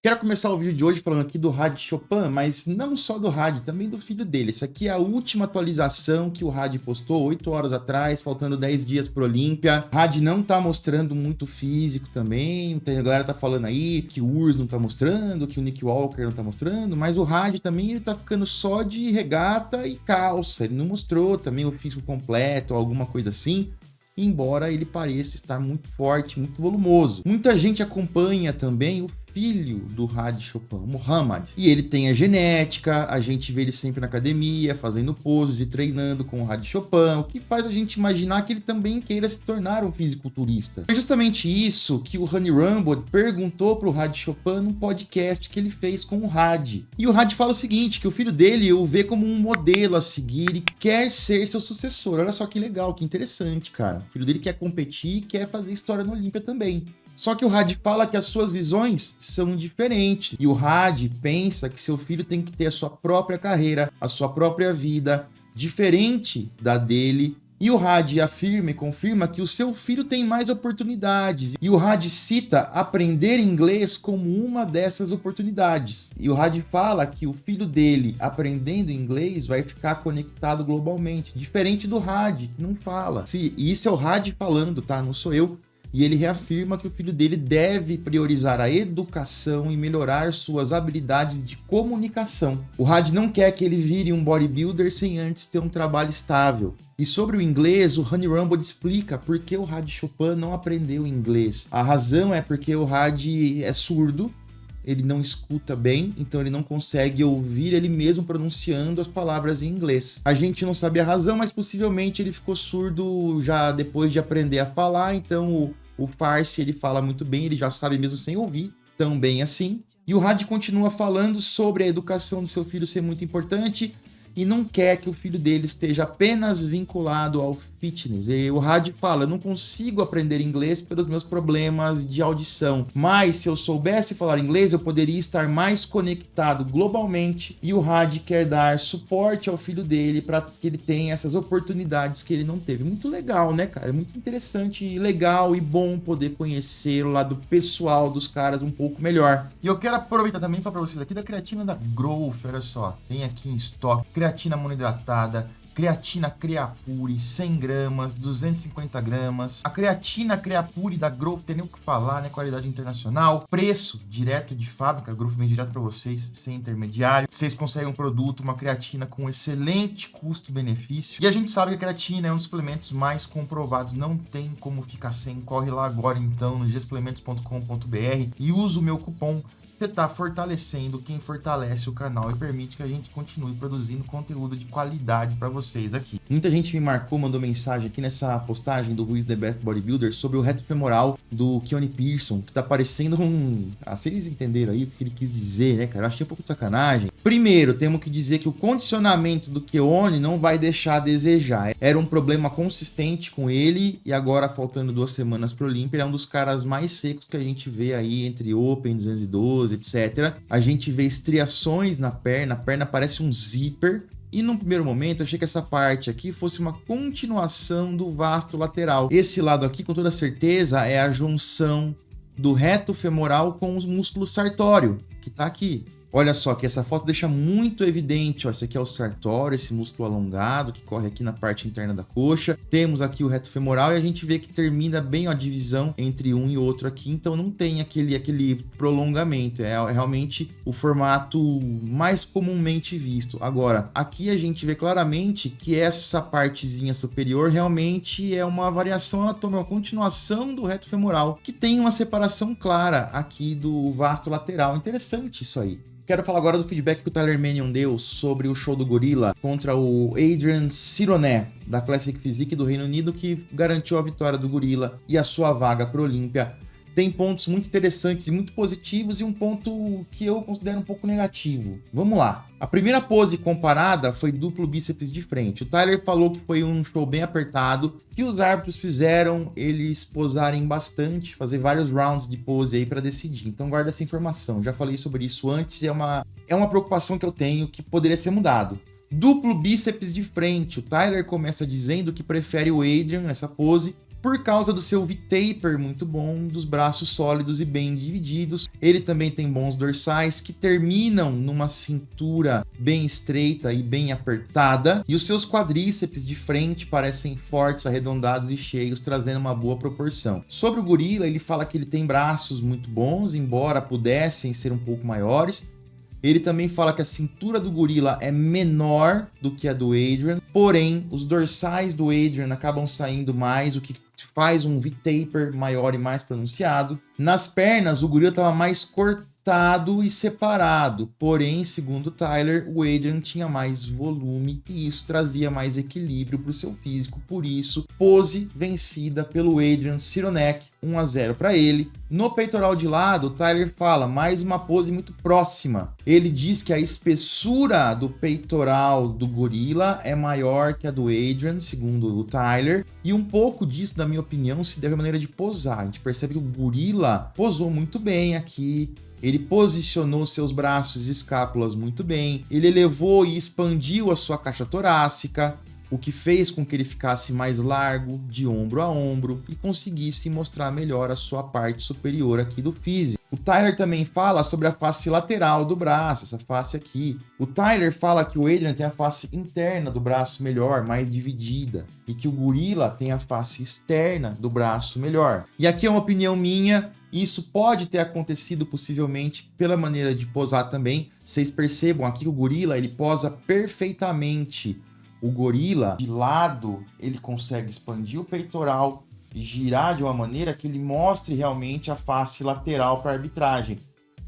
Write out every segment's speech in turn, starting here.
Quero começar o vídeo de hoje falando aqui do Had Chopin, mas não só do Had, também do filho dele. Essa aqui é a última atualização que o Had postou 8 horas atrás, faltando 10 dias pro Olímpia. Had não tá mostrando muito físico também, a galera tá falando aí que o Urs não tá mostrando, que o Nick Walker não tá mostrando, mas o Had também ele tá ficando só de regata e calça, ele não mostrou também o físico completo ou alguma coisa assim. Embora ele pareça estar muito forte, muito volumoso. Muita gente acompanha também o filho do Had Chopin, Muhammad. E ele tem a genética, a gente vê ele sempre na academia, fazendo poses e treinando com o Had Chopin, o que faz a gente imaginar que ele também queira se tornar um fisiculturista. Foi justamente isso que o Honey Rumble perguntou pro Had Chopin num podcast que ele fez com o Had. E o Had fala o seguinte, que o filho dele o vê como um modelo a seguir e quer ser seu sucessor. Olha só que legal, que interessante, cara. O filho dele quer competir e quer fazer história no Olímpia também. Só que o Had fala que as suas visões são diferentes. E o Had pensa que seu filho tem que ter a sua própria carreira, a sua própria vida, diferente da dele. E o Had afirma e confirma que o seu filho tem mais oportunidades. E o Had cita aprender inglês como uma dessas oportunidades. E o Had fala que o filho dele, aprendendo inglês, vai ficar conectado globalmente. Diferente do Had, que não fala. E isso é o Had falando, tá? Não sou eu. E ele reafirma que o filho dele deve priorizar a educação e melhorar suas habilidades de comunicação. O Had não quer que ele vire um bodybuilder sem antes ter um trabalho estável. E sobre o inglês, o Honey Rumble explica por que o Had Chopin não aprendeu inglês. A razão é porque o Had é surdo, ele não escuta bem, então ele não consegue ouvir ele mesmo pronunciando as palavras em inglês. A gente não sabe a razão, mas possivelmente ele ficou surdo já depois de aprender a falar, então o Farsi ele fala muito bem, ele já sabe mesmo sem ouvir, tão bem assim. E o Had continua falando sobre a educação do seu filho ser muito importante e não quer que o filho dele esteja apenas vinculado ao fitness. E o Had fala, eu não consigo aprender inglês pelos meus problemas de audição, mas se eu soubesse falar inglês, eu poderia estar mais conectado globalmente. E o Had quer dar suporte ao filho dele para que ele tenha essas oportunidades que ele não teve. Muito legal, né, cara? É muito interessante e legal e bom poder conhecer o lado pessoal dos caras um pouco melhor. E eu quero aproveitar também e falar para vocês aqui da creatina da Growth, olha só, tem aqui em estoque. Creatina monoidratada, creatina Creapure, 100 gramas, 250 gramas. A creatina Creapure da Growth, tem nem o que falar, né? Qualidade internacional. Preço direto de fábrica, a Growth vem direto para vocês, sem intermediário. Vocês conseguem um produto, uma creatina com excelente custo-benefício. E a gente sabe que a creatina é um dos suplementos mais comprovados, não tem como ficar sem. Corre lá agora então no gsplementos.com.br e usa o meu cupom. Você está fortalecendo quem fortalece o canal e permite que a gente continue produzindo conteúdo de qualidade para vocês aqui. Muita gente me marcou, mandou mensagem aqui nessa postagem do Who is the Best Bodybuilder sobre o reto femoral do Keone Pearson, que tá parecendo um... vocês entenderam aí o que ele quis dizer, né, cara? Eu achei um pouco de sacanagem. Primeiro, temos que dizer que o condicionamento do Keone não vai deixar a desejar. Era um problema consistente com ele e agora, faltando 2 semanas pro Olímpia, ele é um dos caras mais secos que a gente vê aí entre Open 212, etc. A gente vê estriações na perna, a perna parece um zíper. E num primeiro momento, eu achei que essa parte aqui fosse uma continuação do vasto lateral. Esse lado aqui, com toda certeza, é a junção do reto femoral com o músculo sartório, que tá aqui. Olha só que essa foto deixa muito evidente, ó, esse aqui é o sartório, esse músculo alongado que corre aqui na parte interna da coxa. Temos aqui o reto femoral e a gente vê que termina bem ó, a divisão entre um e outro aqui, então não tem aquele prolongamento, é realmente o formato mais comumente visto. Agora, aqui a gente vê claramente que essa partezinha superior realmente é uma variação anatômica, uma continuação do reto femoral, que tem uma separação clara aqui do vasto lateral. Interessante isso aí. Quero falar agora do feedback que o Tyler Manion deu sobre o show do Gorilla contra o Adrian Cironet, da Classic Physique do Reino Unido, que garantiu a vitória do Gorilla e a sua vaga para o Olímpia. Tem pontos muito interessantes e muito positivos e um ponto que eu considero um pouco negativo. Vamos lá. A primeira pose comparada foi duplo bíceps de frente. O Tyler falou que foi um show bem apertado, que os árbitros fizeram eles posarem bastante, fazer vários rounds de pose aí para decidir. Então guarda essa informação. Já falei sobre isso antes e é uma preocupação que eu tenho que poderia ser mudado. Duplo bíceps de frente. O Tyler começa dizendo que prefere o Adrian nessa pose por causa do seu V-taper muito bom, dos braços sólidos e bem divididos. Ele também tem bons dorsais que terminam numa cintura bem estreita e bem apertada, e os seus quadríceps de frente parecem fortes, arredondados e cheios, trazendo uma boa proporção. Sobre o gorila, ele fala que ele tem braços muito bons, embora pudessem ser um pouco maiores. Ele também fala que a cintura do gorila é menor do que a do Adrian, porém, os dorsais do Adrian acabam saindo mais, o que faz um V-taper maior e mais pronunciado. Nas pernas, o gorila estava mais cortado e separado, porém, segundo Tyler, o Adrian tinha mais volume e isso trazia mais equilíbrio para o seu físico. Por isso, pose vencida pelo Adrian Cironek, 1-0 para ele. No peitoral de lado, o Tyler fala mais uma pose muito próxima. Ele diz que a espessura do peitoral do gorila é maior que a do Adrian, segundo o Tyler, e um pouco disso, na minha opinião, se deve à maneira de posar. A gente percebe que o gorila posou muito bem aqui. Ele posicionou seus braços e escápulas muito bem. Ele elevou e expandiu a sua caixa torácica, o que fez com que ele ficasse mais largo, de ombro a ombro, e conseguisse mostrar melhor a sua parte superior aqui do físico. O Tyler também fala sobre a face lateral do braço, essa face aqui. O Tyler fala que o Adrian tem a face interna do braço melhor, mais dividida, e que o gorila tem a face externa do braço melhor. E aqui é uma opinião minha. Isso pode ter acontecido possivelmente pela maneira de posar também. Vocês percebam aqui que o gorila, ele posa perfeitamente. O gorila, de lado, ele consegue expandir o peitoral e girar de uma maneira que ele mostre realmente a face lateral para a arbitragem.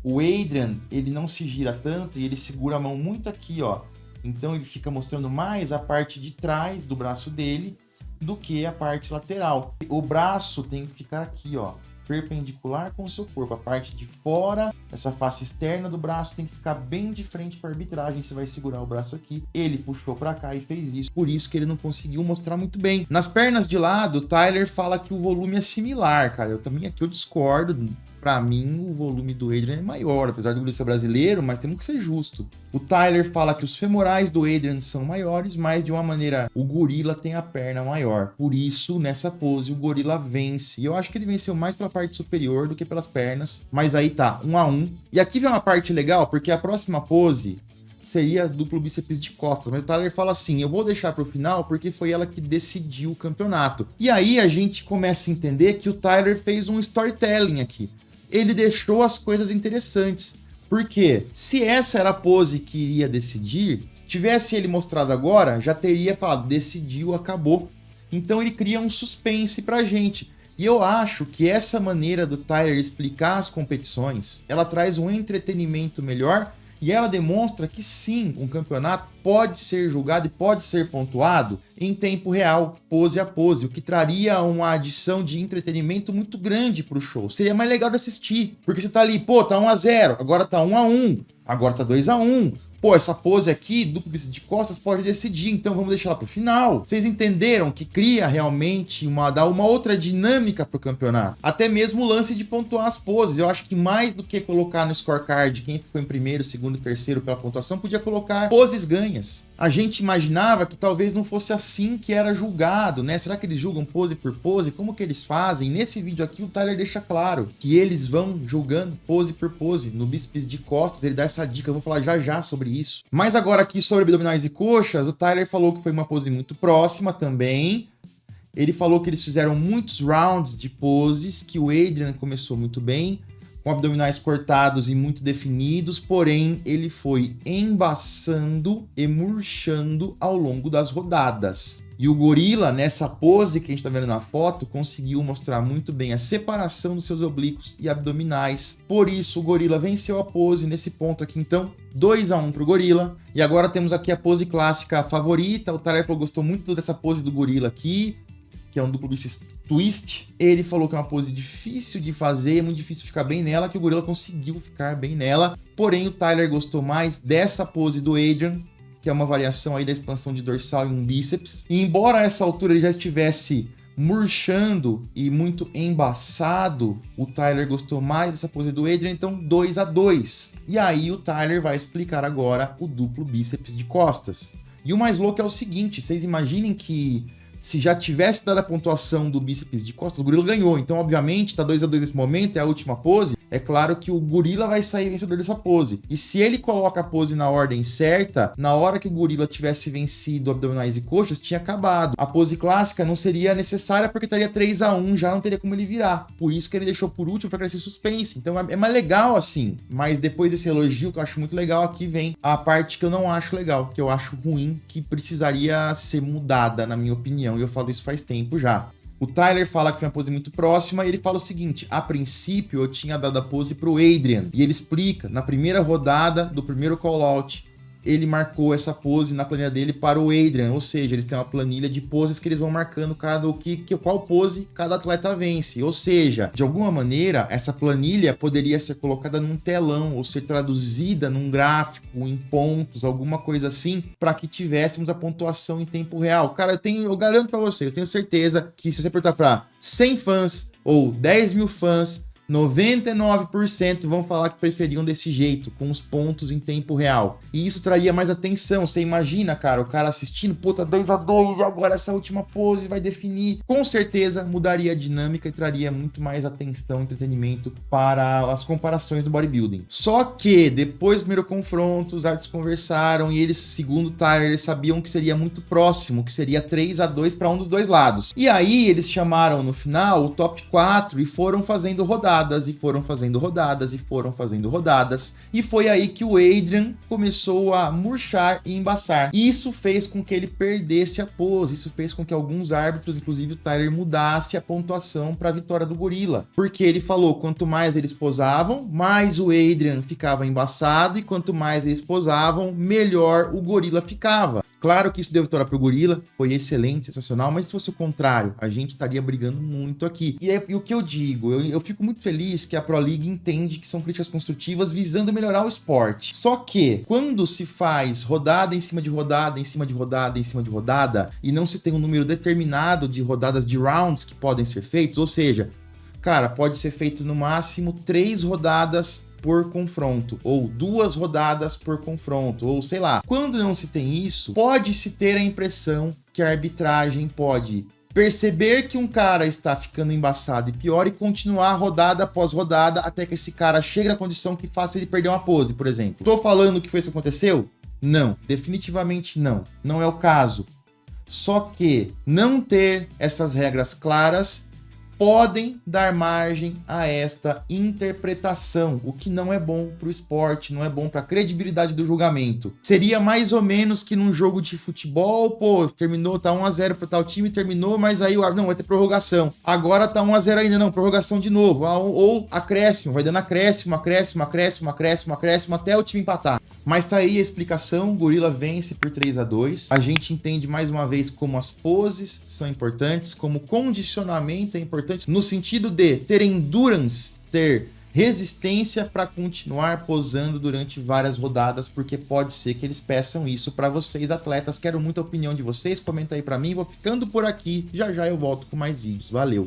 O Adrian, ele não se gira tanto e ele segura a mão muito aqui, ó. Então ele fica mostrando mais a parte de trás do braço dele do que a parte lateral. O braço tem que ficar aqui, ó, perpendicular com o seu corpo. A parte de fora, essa face externa do braço tem que ficar bem de frente para a arbitragem. Você vai segurar o braço aqui. Ele puxou para cá e fez isso. Por isso que ele não conseguiu mostrar muito bem. Nas pernas de lado, o Tyler fala que o volume é similar, cara. Eu também aqui eu discordo. Pra mim, o volume do Adrian é maior, apesar do gorila ser brasileiro, mas temos que ser justo. O Tyler fala que os femorais do Adrian são maiores, mas de uma maneira, o gorila tem a perna maior. Por isso, nessa pose, o gorila vence. E eu acho que ele venceu mais pela parte superior do que pelas pernas. Mas aí tá, 1-1. E aqui vem uma parte legal, porque a próxima pose seria duplo bíceps de costas, mas o Tyler fala assim, eu vou deixar pro final porque foi ela que decidiu o campeonato. E aí a gente começa a entender que o Tyler fez um storytelling aqui. Ele deixou as coisas interessantes. Porque se essa era a pose que iria decidir, se tivesse ele mostrado agora, já teria falado, decidiu, acabou. Então ele cria um suspense pra gente. E eu acho que essa maneira do Tyler explicar as competições, ela traz um entretenimento melhor e ela demonstra que sim, um campeonato pode ser julgado e pode ser pontuado em tempo real, pose a pose, o que traria uma adição de entretenimento muito grande pro show. Seria mais legal de assistir, porque você tá ali, pô, tá 1-0, agora tá 1-1, agora tá 2-1. Pô, essa pose aqui, duplo bíceps de costas, pode decidir, então vamos deixar ela pro final. Vocês entenderam que cria realmente dá uma outra dinâmica pro campeonato? Até mesmo o lance de pontuar as poses. Eu acho que mais do que colocar no scorecard quem ficou em primeiro, segundo e terceiro pela pontuação, podia colocar poses ganhas. A gente imaginava que talvez não fosse assim que era julgado, né? Será que eles julgam pose por pose? Como que eles fazem? Nesse vídeo aqui o Tyler deixa claro que eles vão julgando pose por pose. No bíceps de costas ele dá essa dica, eu vou falar já já sobre isso. Mas agora aqui sobre abdominais e coxas, o Tyler falou que foi uma pose muito próxima também. Ele falou que eles fizeram muitos rounds de poses, que o Adrian começou muito bem, com abdominais cortados e muito definidos, porém ele foi embaçando e murchando ao longo das rodadas. E o gorila, nessa pose que a gente tá vendo na foto, conseguiu mostrar muito bem a separação dos seus oblíquos e abdominais. Por isso, o gorila venceu a pose nesse ponto aqui, então, 2-1 pro gorila. E agora temos aqui a pose clássica favorita. O Tyler falou que gostou muito dessa pose do gorila aqui, que é um duplo bíceps twist. Ele falou que é uma pose difícil de fazer, é muito difícil ficar bem nela, que o gorila conseguiu ficar bem nela. Porém, o Tyler gostou mais dessa pose do Adrian, que é uma variação aí da expansão de dorsal em um bíceps. E embora a essa altura ele já estivesse murchando e muito embaçado, o Tyler gostou mais dessa pose do Adrian, então 2-2. E aí o Tyler vai explicar agora o duplo bíceps de costas. E o mais louco é o seguinte, vocês imaginem que se já tivesse dado a pontuação do bíceps de costas, o gorila ganhou. Então, obviamente, tá 2-2 nesse momento, é a última pose. É claro que o gorila vai sair vencedor dessa pose. E se ele coloca a pose na ordem certa, na hora que o gorila tivesse vencido abdominais e coxas, tinha acabado. A pose clássica não seria necessária porque estaria 3-1, já não teria como ele virar. Por isso que ele deixou por último para crescer suspense. Então é mais legal assim. Mas depois desse elogio que eu acho muito legal, aqui vem a parte que eu não acho legal, que eu acho ruim, que precisaria ser mudada, na minha opinião. E eu falo isso faz tempo já. O Tyler fala que foi uma pose muito próxima e ele fala o seguinte: a princípio eu tinha dado a pose pro Adrian. E ele explica, na primeira rodada do primeiro call-out, ele marcou essa pose na planilha dele para o Adrian, ou seja, eles têm uma planilha de poses que eles vão marcando qual pose cada atleta vence, ou seja, de alguma maneira, essa planilha poderia ser colocada num telão, ou ser traduzida num gráfico, em pontos, alguma coisa assim, para que tivéssemos a pontuação em tempo real. Cara, eu garanto para vocês, eu tenho certeza que se você perguntar para 100 fãs ou 10 mil fãs, 99% vão falar que preferiam desse jeito, com os pontos em tempo real. E isso traria mais atenção. Você imagina, cara, o cara assistindo, pô, tá 2-2 e agora essa última pose vai definir. Com certeza mudaria a dinâmica e traria muito mais atenção e entretenimento para as comparações do bodybuilding. Só que depois do primeiro confronto, os árbitros conversaram e eles, segundo o Tyler, eles sabiam que seria muito próximo, que seria 3-2 para um dos dois lados. E aí eles chamaram no final o top 4 e foram fazendo rodadas. E foram fazendo rodadas, e foram fazendo rodadas, e foi aí que o Adrian começou a murchar e embaçar. Isso fez com que ele perdesse a pose, isso fez com que alguns árbitros, inclusive o Tyler, mudasse a pontuação para a vitória do gorila, porque ele falou, quanto mais eles posavam, mais o Adrian ficava embaçado, e quanto mais eles posavam, melhor o gorila ficava. Claro que isso deu vitória pro gorila, foi excelente, sensacional, mas se fosse o contrário, a gente estaria brigando muito aqui. E o que eu digo, eu fico muito feliz que a Pro League entende que são críticas construtivas visando melhorar o esporte. Só que, quando se faz rodada em cima de rodada, em cima de rodada, em cima de rodada, e não se tem um número determinado de rodadas de rounds que podem ser feitos, ou seja, cara, pode ser feito no máximo 3 rodadas por confronto, ou 2 rodadas por confronto, ou sei lá. Quando não se tem isso, pode-se ter a impressão que a arbitragem pode perceber que um cara está ficando embaçado e pior e continuar rodada após rodada até que esse cara chegue na condição que faça ele perder uma pose, por exemplo. Tô falando que foi isso que aconteceu? Não, definitivamente não. Não é o caso. Só que não ter essas regras claras podem dar margem a esta interpretação, o que não é bom para o esporte, não é bom para a credibilidade do julgamento. Seria mais ou menos que num jogo de futebol, pô, terminou, tá 1-0 para tal time, terminou, mas aí o árbitro, não, vai ter prorrogação. Agora tá 1-0 ainda, não, prorrogação de novo, ou acréscimo, vai dando acréscimo, até o time empatar. Mas tá aí a explicação, o gorila vence por 3-2. A gente entende mais uma vez como as poses são importantes, como condicionamento é importante, no sentido de ter endurance, ter resistência para continuar posando durante várias rodadas, porque pode ser que eles peçam isso para vocês, atletas. Quero muito a opinião de vocês, comenta aí para mim, vou ficando por aqui, já já eu volto com mais vídeos. Valeu!